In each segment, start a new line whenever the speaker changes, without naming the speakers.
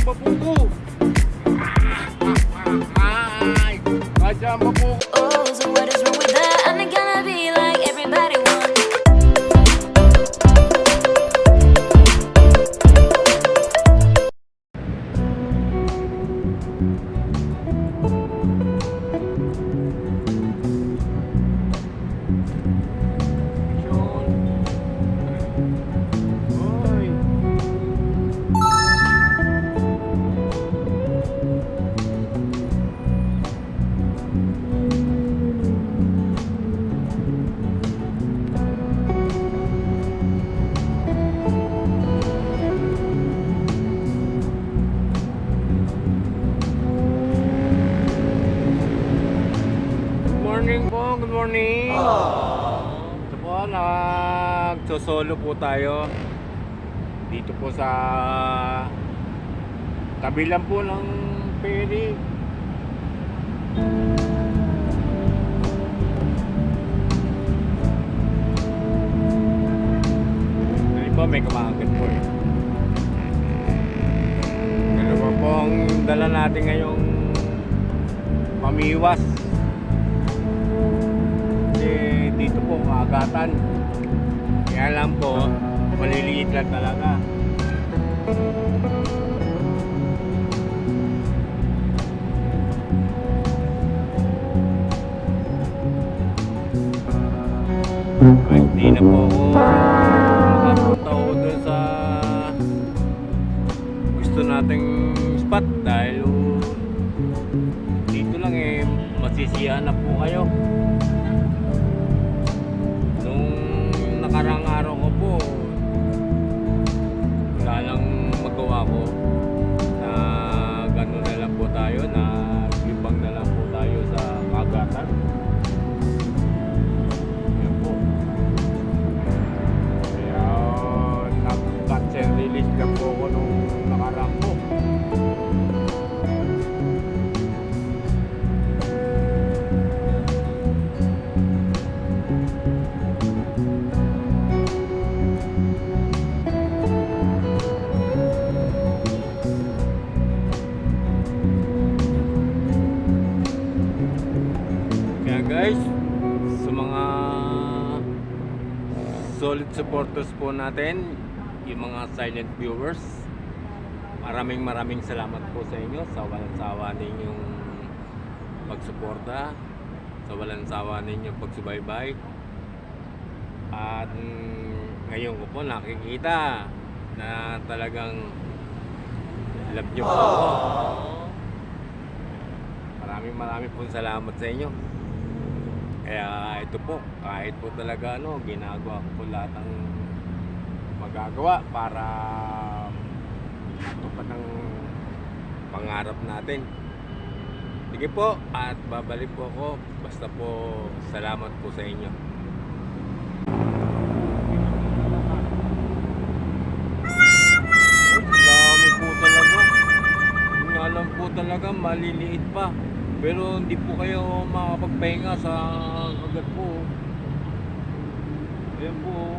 ang babuko. Ay, kaya ang babuko.
Oh, so what is wrong with that? I'm not gonna be like everybody wants.
Oy. Good morning po, good morning. Ito po, nagsosolo po tayo. Dito po sa kabilang po ng ferry. Dito po, may kumakagat po eh. Dalawa po ang dala natin ngayong pamiwas. Kasi dito po kaagatan. Kaya lang po, maliliit lang talaga. Ay, hindi na po ako makapunta ko dun sa gusto nating spot dahil dito lang eh masisiyahan na po kayo. Nung nakarang araw ko po, wala lang magawa ko na gano'n na lang po tayo, na libang na lang po tayo sa kagatan. Yan po. Kaya nag-catch and release lang po ako nung nakarang po. Kaya guys, sa mga solid supporters po natin, yung mga silent viewers, maraming salamat po sa inyo sa walang sawa ninyong pagsuporta, sa walang sawa ninyong pagsubaybay. At ngayon ko po nakikita na talagang love nyo po ako. Maraming po salamat sa inyo. Kaya ito po, kahit po talaga ginagawa ko po lahat ng magagawa para tupad ng pangarap natin. Sige po, at babalik po ako. Basta po, salamat po sa inyo. Dami po talaga. Yung alam po talaga, maliliit pa. Pero hindi po kayo makapagpahinga sa kagat po. Ayan po.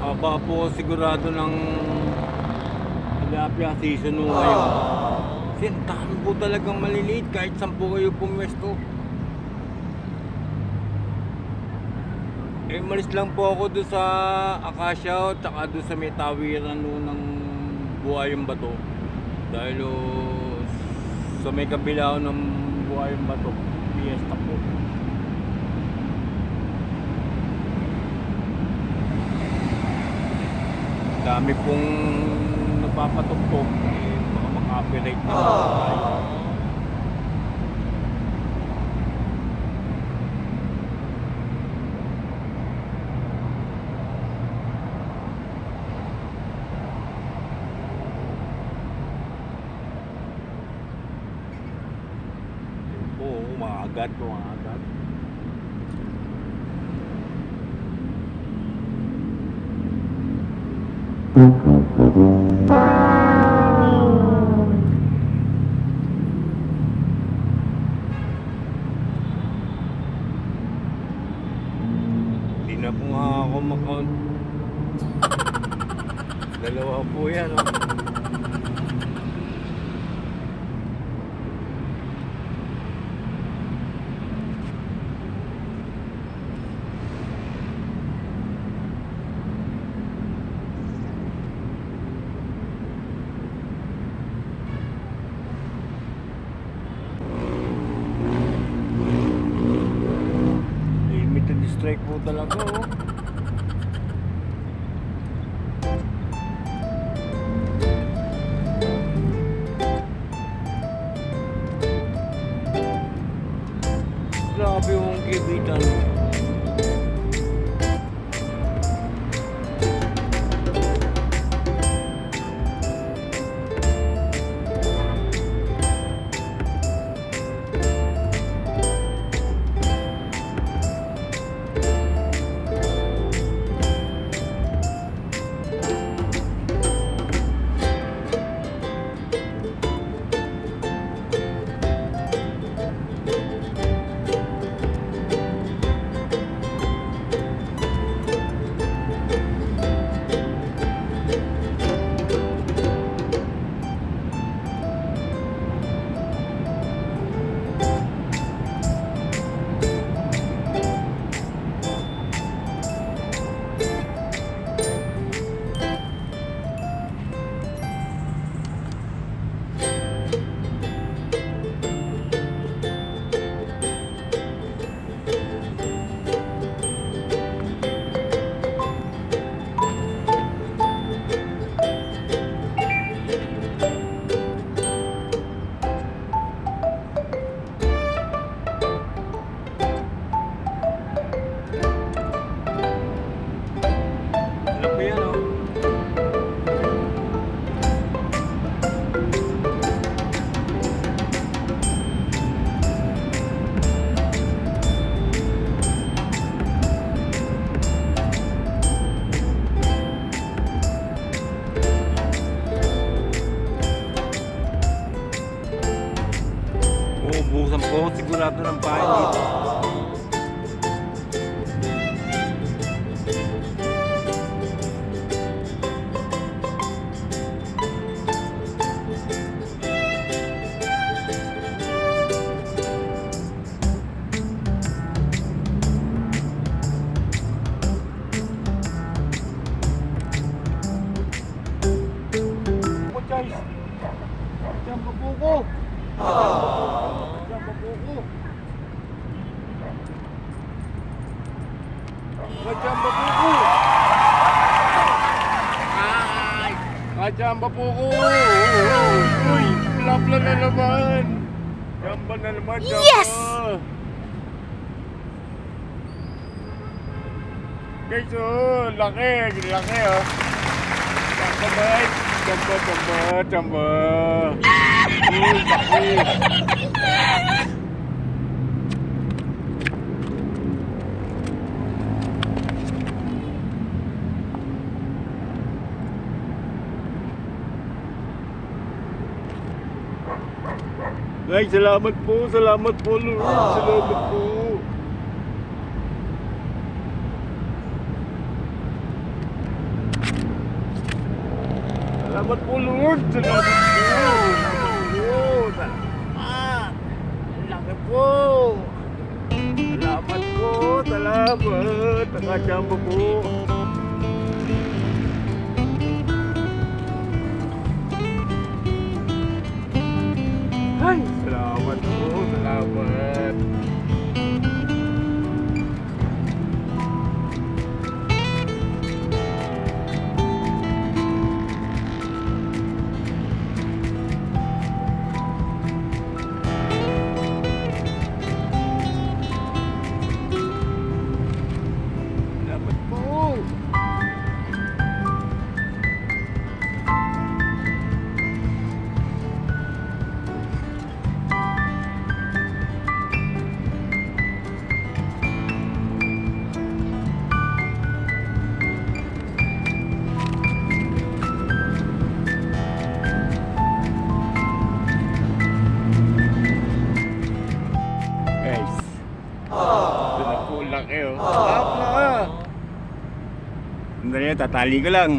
Haba po sigurado ng tilapia season nung ngayon. Kasi ang dami po talagang maliliit kahit 10 kayo pumwesto. Eh, malis lang po ako doon sa Acacia at saka doon sa may tawiran ng Buhayang Bato. Dahil sa may kabila ng Buhayang Bato, fiesta po. Dami pong napapatuktok, eh, baka maka-copyright na tayo. Oo, maagat, maagat. Hindi na po nga ako makount. Dalawa po yan, oh. Limited strike po talaga, oh. Grabe yung kibitan. Ano po yan, oh? Uubusan po sigurado ng bahay dito. Po, guys. Diyan pa po ko. Diyan pa po ko. Kachamba po ko. Ay! Kachamba po ko. Uy! Plapla na naman. Jamba na naman. Jamba.
Yes!
Guys, oh, laki. Laki, oh. Jamba, guys. Jamba, jamba, jamba. Uy, laki. Guys, salamat po, Lord. Salamat po. Salamat po, Lord. Salamat po. Salamat. Laki po. Salamat po. Salamat. Nakachamba po. Ay, salamat po. Salamat. Salamat po. Laki oh. Up na. Sandali, tatali ko lang.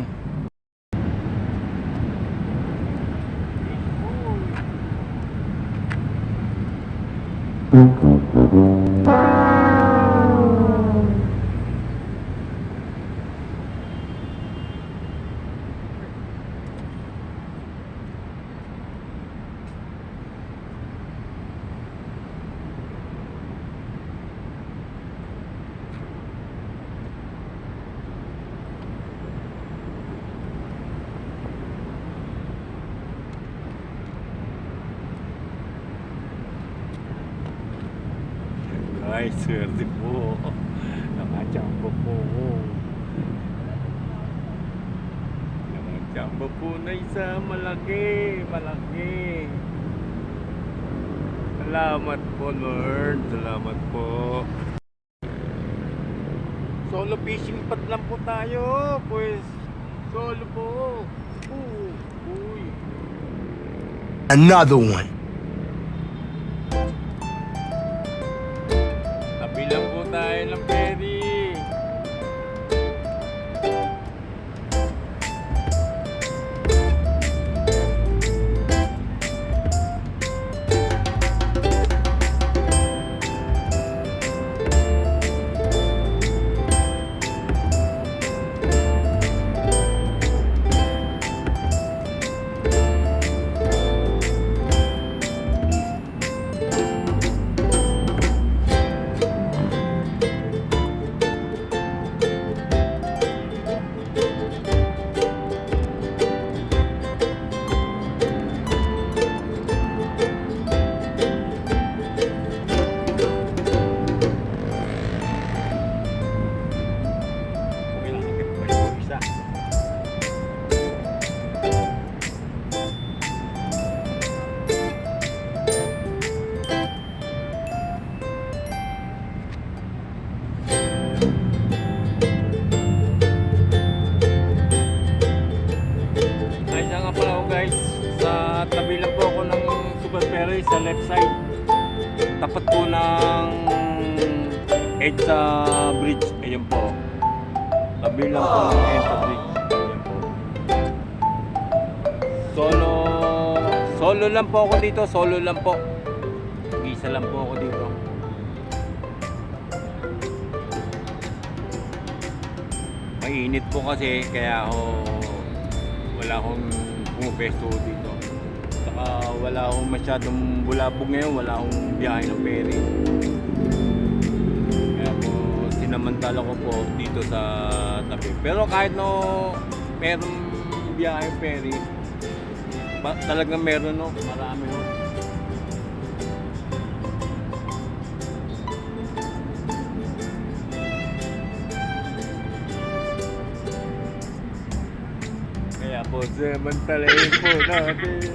Ay, swerte po. Nakachamba po. Nakachamba po na isa. Malaki. Malaki. Salamat po, Lord. Salamat po. Solo fishing pat lang po tayo. Pues, solo po. Uy.
Another one.
Bilang po tayo ng ferry. Tabi lang po ako ng Super Ferry sa left side. Tapat po ng EDSA Bridge. Ayan po. Tabi lang po ng EDSA Bridge. Ayan po. Solo lang po ako dito. Solo lang po. Isa lang po ako dito. Mainit po kasi kaya wala akong pumesto dito. Saka wala akong masyadong bulabog ngayon, wala akong biyahe ng ferry. Kaya po sinamantala ko po dito sa tabi. Pero kahit merong biyahe ng ferry, talagang meron marami Kaya po samantalahin po natin.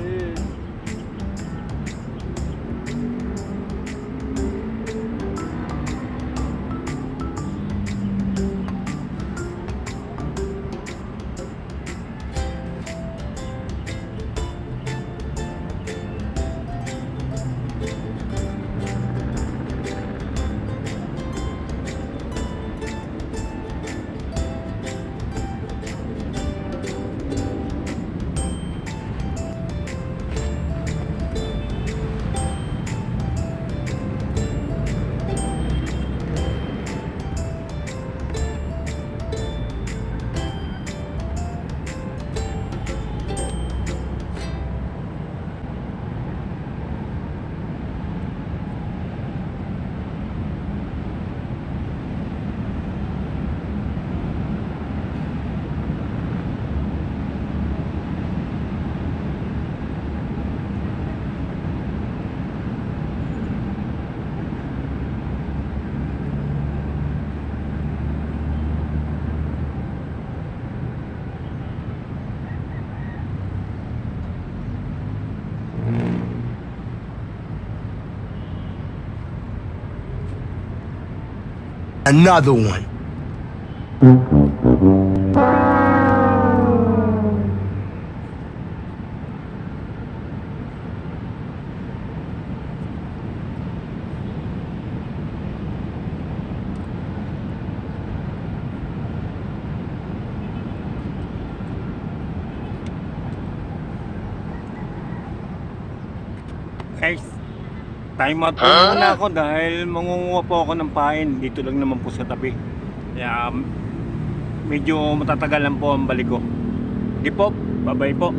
Another one.
Guys, time out po muna ako dahil mangunguha po ako ng pain. Dito lang naman po sa tabi. Kaya medyo matatagalan po ang balik ko. Di po, bye-bye po.